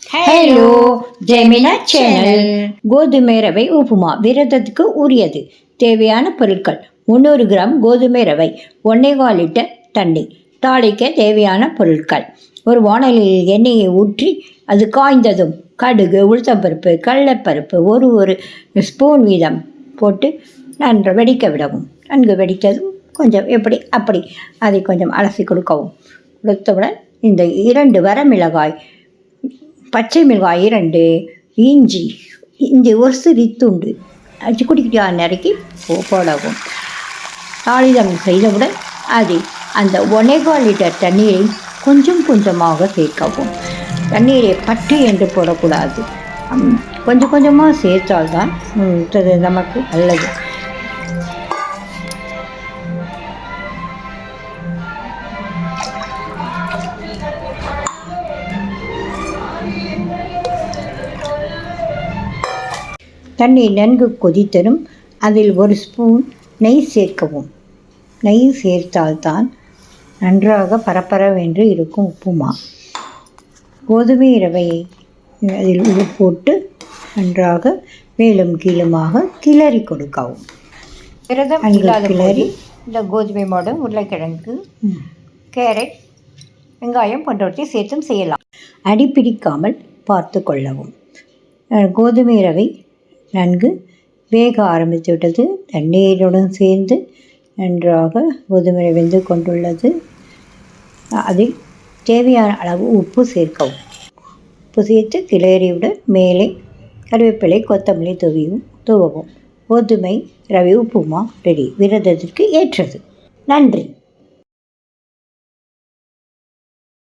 Hello ஜெமினா channel. கோதுமை ரவை உப்புமா விரதத்துக்கு உரியது. தேவையான பொருட்கள்: 300 கிராம் கோதுமை ரவை, 1.25 லிட்டர் தண்ணி. தாளிக்க தேவையான பொருட்கள்: ஒரு வாணலியில் எண்ணெயை ஊற்றி அது காய்ந்ததும் கடுகு, உளுத்தம்பருப்பு, கடலைப்பருப்பு ஒரு ஸ்பூன் வீதம் போட்டு நன்கு வெடிக்க விடவும். நன்கு வெடித்ததும் கொஞ்சம் அப்படி அதை கொஞ்சம் அலசி கொடுத்தவுடன் இந்த 2 வரமிளகாய், பச்சை மிளகாய் 2, இஞ்சி ஒரு சிறு துண்டு குட்டியாக நறுக்கி போடவும். தாளிதம் செய்தவுடன் அதில் அந்த 1.25 லிட்டர் தண்ணீரை கொஞ்சம் கொஞ்சமாக சேர்க்கவும். தண்ணீரை பட்டு என்று போடக்கூடாது, கொஞ்சம் கொஞ்சமாக சேர்த்தால்தான் நமக்கு நல்லது. தண்ணீர் நன்கு கொதித்ததும் அதில் 1 ஸ்பூன் நெய் சேர்க்கவும். நெய் சேர்த்தால்தான் நன்றாக பரபரவென்று இருக்கும் உப்புமா. கோதுமை ரவையை அதில் போட்டு நன்றாக மேலும் கீழுமாக கிளறி கொடுக்கவும். விரதம் இல்லாத கிளறி இந்த கோதுமை மாவு, உருளைக்கிழங்கு, கேரட், வெங்காயம் போன்றவற்றை சேர்த்தும் செய்யலாம். அடிப்பிடிக்காமல் பார்த்து கொள்ளவும். கோதுமை ரவை நன்கு வேக ஆரம்பித்து விட்டது. தண்ணீருடன் சேர்ந்து நன்றாக கோதுமை வெந்து கொண்டுள்ளது. அதில் தேவையான அளவு உப்பு சேர்க்கவும். உப்பு சேர்த்து கிளறியுடன் மேலே கருவேப்பிலை, கொத்தமல்லி தூவவும். கோதுமை ரவை உப்புமா ரெடி. விரதத்திற்கு ஏற்றது. நன்றி.